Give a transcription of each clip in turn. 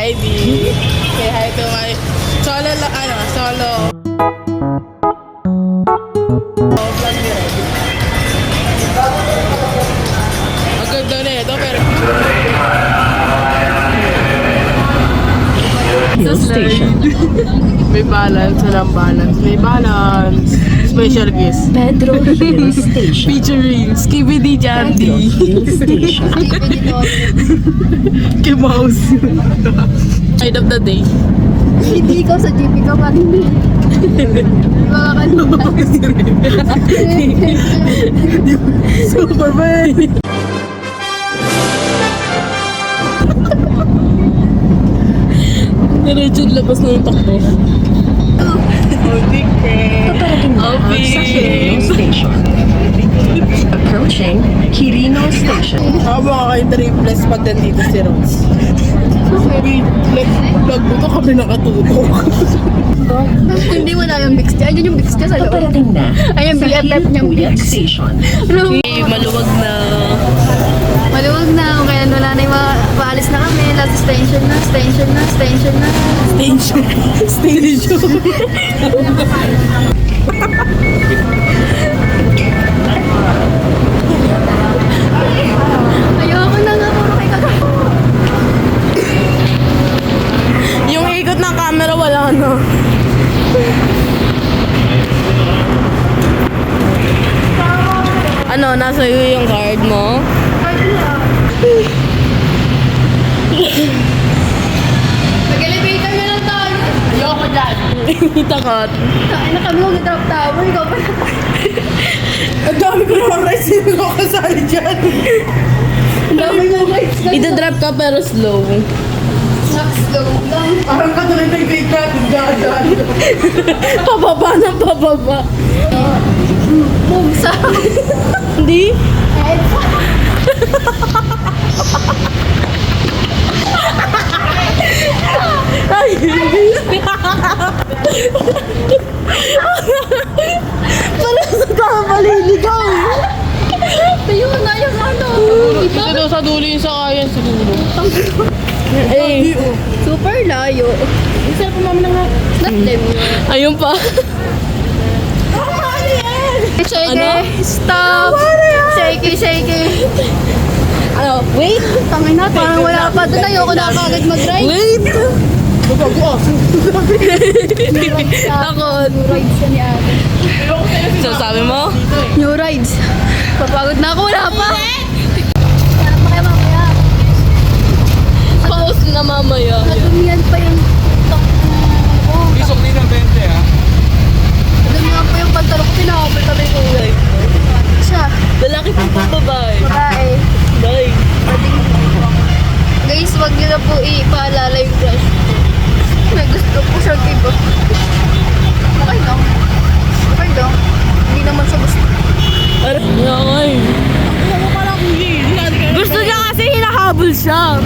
ID. Say hi to my solo, solo. Vlog ni Ready. Ang ganda na ito, pero... Station. May balance, walang balance. May balance. Special guest. Pedro Hill Station. Featuring Skibidi Jandy. Hill Station. K-Mouse. Side of the day. Hindi ikaw sa jeep, ikaw kanina. Mga kanina. Super man. Diretso labas na yung takbo. Paparating na ang sa Quirino Station. Approaching Quirino Station. Baka kayo tripless pag nandito si Rose. Vlog mo to kami nakatutok. Hindi mo na yung mix niya. Ayun yung mix niya sa loob. Paparating na Ayun, sa BFF niyang Hilpuyat mix. Station. Maluwag na. Maluwag na. Kung kaya wala na yung maalis na kami. Last station na, station na, station na. Station. Station. Ayoko na nga. Puro kay kaka. Yung ikot ng camera wala na. Ano, nasa iyo yung card mo? Mag-elevator na lang tayo. Ayoko dyan. Takot. Kain na kami mag-drop tower. Ikaw pa na. Ang dami ko naman rides. Sino ko kasali dyan? Ang dami mo guys. Ida-drop ka pero slow. Slow lang. Parang katulad ng big natin daan. Pababa ng pababa. Boom sa. Hindi? Kahit pa. Ay! Parang sa tama maliligaw eh. Tayo na yung ano. Ito daw sa dulo yung sakayan siguro. Eh, Super layo. isa po mami na nga. Natlem mo. Ayun pa. Shake Ano? Stop. Shake shake. Ano? Wait! Tangin na, parang wala pa doon. Ayoko na kagad mag-ride. Wait! Takot. New rides ka ni ate. So sabi mo? New rides. Papagod na ako, wala pa. Wala pa kayo mamaya. Pause na mamaya. Nadumihan pa yung tok. Isok din ang 20 ha. Nadumihan pa yung pantalon ko. Pinakapal kami ko. Siya. Lalaki po pa babae. Babae. Bye. Guys, wag niyo na po ipaalala yung crush ko. May gusto po siyang iba. Okay lang. Okay lang. Hindi naman siya gusto. Ay. Gusto niya kasi hinahabol siya.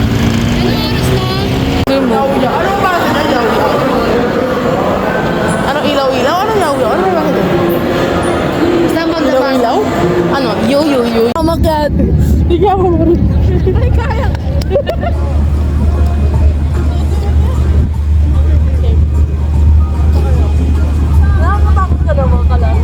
Ano oras na? Anong basa na yaw-yaw? Anong ilaw-ilaw? Anong yaw-yaw? Anong basa na? Sama Ilaw-ilaw? Ano? Yo-yo-yo. Amagat. Hindi ka ako marunong. Ay, kaya. Nakakatakot ka naman ka lang.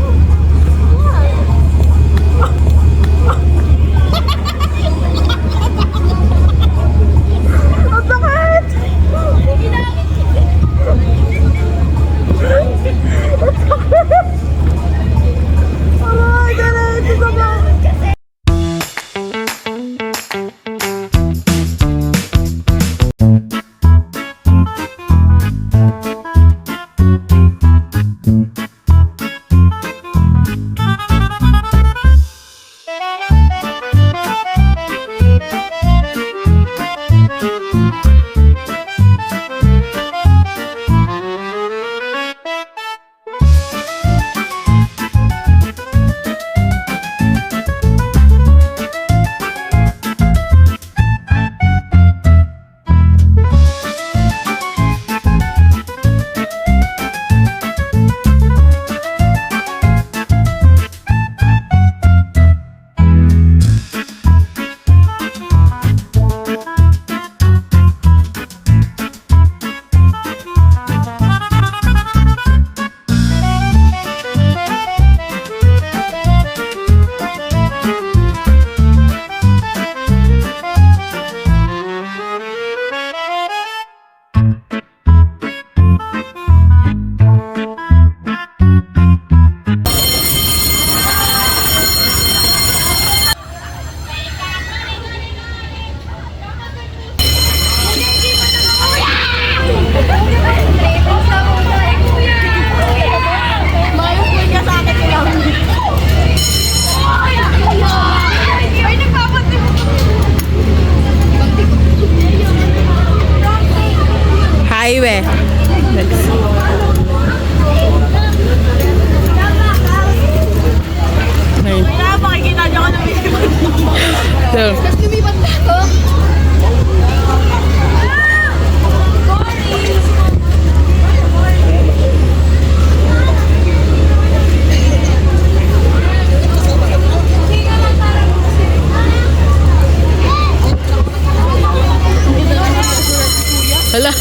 Ala.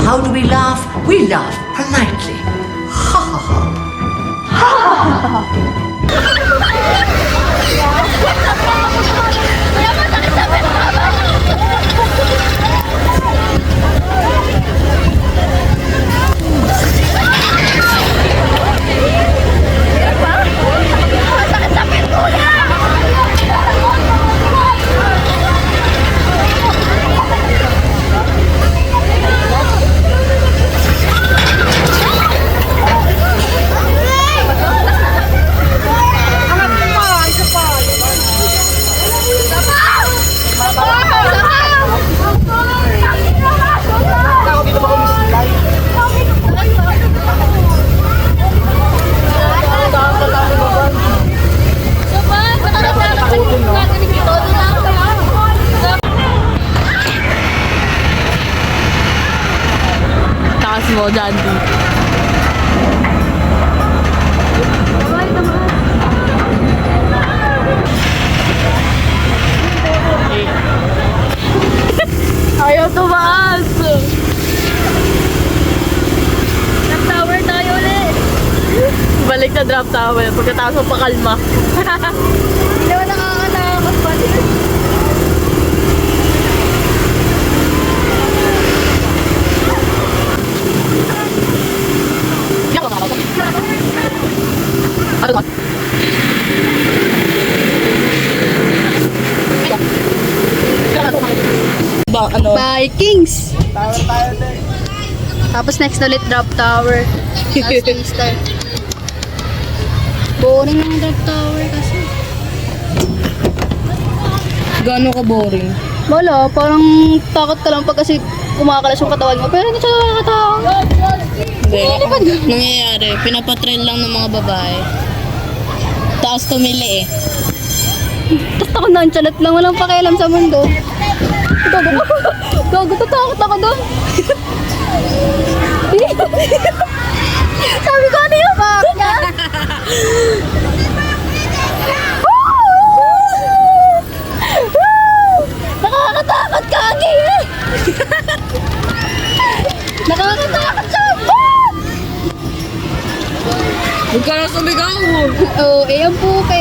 How do we laugh? We laugh politely. Ha ha ha. Takas mo, Jandy. Ayaw tumaas! Drop tower tayo ulit. Balik na drop tower pagkatapos ng pakalma. Hindi naman nakakatakot pa. Ano ba? Ba, ano? Vikings! Tapos next ulit drop tower. Tapos T-star. Boring ng drop tower kasi. Gaano ka boring? Wala, parang takot ka lang pag kasi kumakalas yung katawan mo. Pero hindi siya nakakatakot. Hindi. Nangyayari, pinapatrail lang ng mga babae. Taas tumili eh. Tapos ako nonchalant lang, walang pakialam sa mundo. Gago, tatakot ako doon. Sabi ko, ano yung back niya? Nakakatakot ka, Agi! Nakakatakot siya! Huwag ka na sumigaw! Oo, eh, ang puke.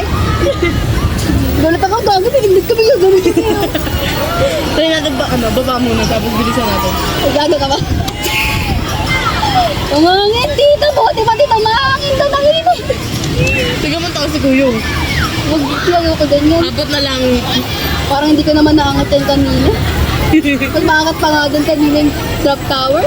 Gulat ako, gago, piniglit kami yung gano'n kasi. Try natin ba, baba muna tapos bilisan natin. Gago ka ba? Umangin dito, buti pa dito, mahangin daw ng init. Tiga mo tao si Kuyo. Huwag lang ako ganyan. Abot na lang. Parang hindi ko naman naangat yan kanina. Mas maangat pa nga doon kanina yung drop tower.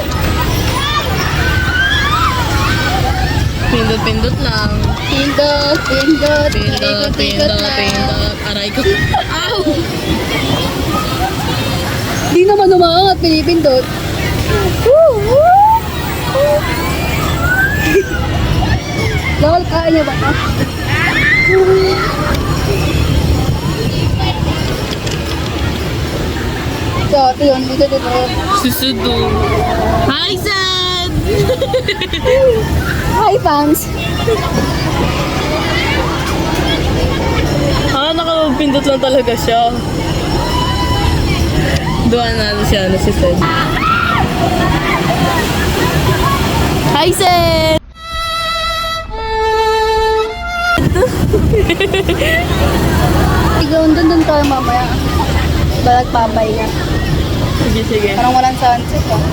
Pindot-pindot lang. Pindot, pindot, Pindot, ikot-ikot pindot, lang. pindot. Aray ko. Ow! Di naman umaangat, pinipindot. Woo! Woo! Lawal, kaya niya ba ito? So, ito yun, dito dito. Susudo. Hi, Sad! Hi, fans! Napakapindot lang talaga siya. Doon na siya, si Seth. Hi, Seth! Ikaw, doon tayo mamaya. Balag papay na. Sige, sige. Parang walang sunset ah.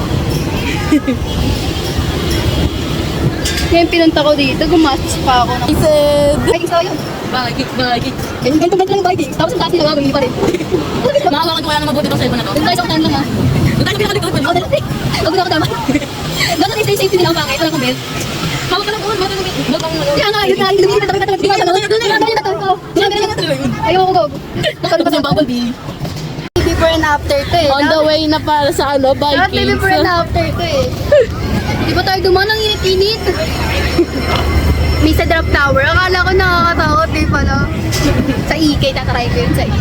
Ngayon pinunta ko dito, gumastos pa ako. Hi, Seth! Vikings ako yun. Bakit? Ganito lang yung Vikings. Tapos yung taxi na gagawin pa rin. Makawakan ko kaya ng mabuti itong cellphone na to. Doon tayo sa unahan lang ah. Doon tayo pinakalikod mo. Huwag na ako tama. Doon na stay safety nila ako bakit? Wala akong belt. Hawak ka lang kung bakit Kaya nga, yun na. Doon na tayo. Doon na tayo. Ayoko go. Ano yung Bumblebee? Before and after to eh. On the way na para sa ano, Dapat may Vikings. before and after to eh. Di ba tayo dumaan ng init-init? May sa drop tower. Akala ko nakakatakot, di pala. Sa EK, tatry ko yun sa EK.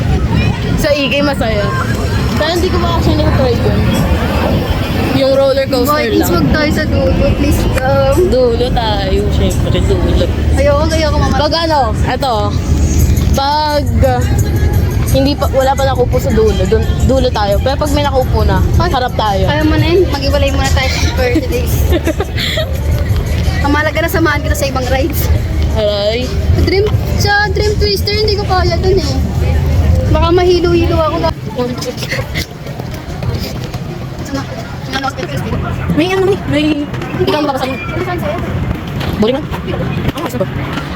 Sa EK masaya. Pero hindi ko actually na-try yun. Yung roller coaster Vikings, lang. wag tayo sa dulo. Please, Dulo tayo, syempre, dulo. ayoko mamata. Pag ano, eto, pag hindi pa, wala pa nakaupo sa dulo, dulo tayo. Pero pag may nakaupo na, harap tayo. Kaya mo na yun, mag-iwalay muna tayo sa birthdays. Kamalaga na samahan kita sa ibang rides. Aray. Sa Dream Twister, hindi ko kaya dun eh. Baka mahilo-hilo ako. May ano naman eh, may... Ikaw ang mapapasahin. Buli man. Ah, isa ba?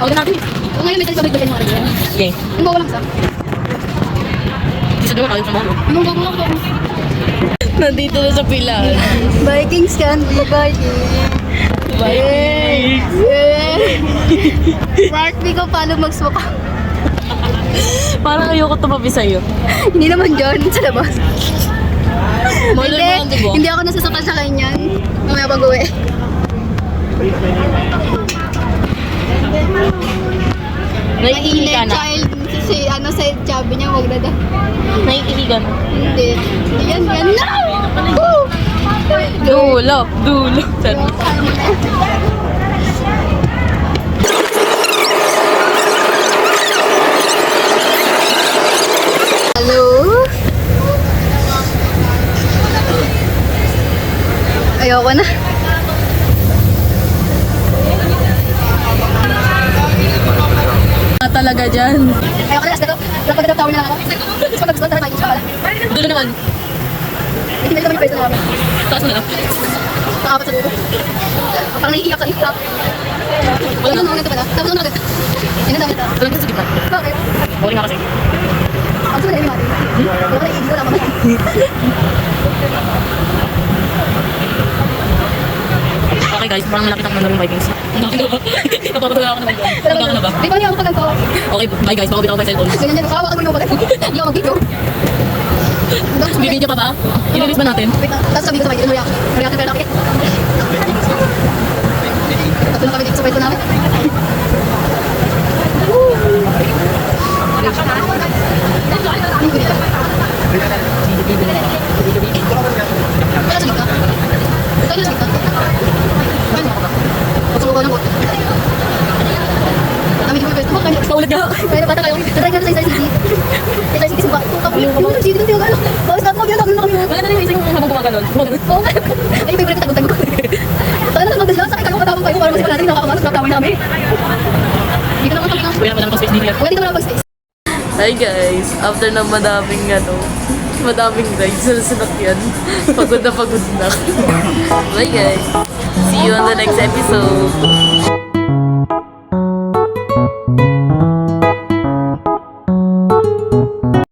Huwag natin eh. Kung ngayon may tayo mo rin. Okay. Yung bago lang sa. Isa doon, ayaw sa mga. Yung bago lang ako. Nandito na sa pilar. Vikings can be Vikings. Vikings! Mark, di ko paano magsuka. Parang ayoko tumabi sa'yo. Hindi naman dyan, sa labas. Model mo lang, diba? Hindi ako nasasakal sa kanyan. Mamaya pag-uwi. Naiinig ka na? child, si ano sa sabi niya, wag na daw. Naiinig ka na? Hindi. Yan na! Woo! Dulo. Sorry. Hello? Ayoko na. Talaga dyan. Ayoko na, last na to. Napagdataw na lang ako. Tapos pag gusto, Vikings pa pala. Dulo naman. Hindi na kami yung pwesto namin. Taas mo na lang. Nakapat sa dulo. Parang naiiyak sa iyak. Wala na, ganito pala. Tapos ano agad? Yan ang dami na. Doon ka sa gitna. Bakit? Boring nga kasi. Ang sumunod yung mati. Wala na iiyak, wala mamaya. Okay guys, parang malapit ako na ng Vikings. Napapatuloy ako naman doon. Hanggang ka na ba? Di ba niya ako pagkanto? Okay, bye guys. Baka bitaw ko yung cellphone. Ganyan dyan, kawakan mo yung pagkanto. Hindi ako mag-video. Bibidyo pa ba? I-release ba natin? Wait lang. Tapos sabi ko sa Mikey, react. React pero nakikit. Tatlo na kami dito sa pwesto namin. Wala sa gitna. Tayo na sa gitna. Ano? Pagsubukan ng bote. Dami ko yung pwesto. Bakit? Paulit nga. Kaya bata kayo. Tatry ka na sa Star City. Sa Star City, sumpa. Kung kapag yung Star City, hindi ko gano'n. Bakit na ako kami. Wala na rin isang habang gumaganon. Oo nga. Ay, yung favorite ko, tagod-tagod ko. Tayo na lang magdasal. Sakit ako katabang kayo para masipan natin. Nakakamalas na tawin namin. Hindi ko naman kami. Kuya naman ang space din yan. Pwede ka naman mag-space. Hi guys, after ng madaming rides sa sinakyan, pagod na. Bye guys. See you on the next episode.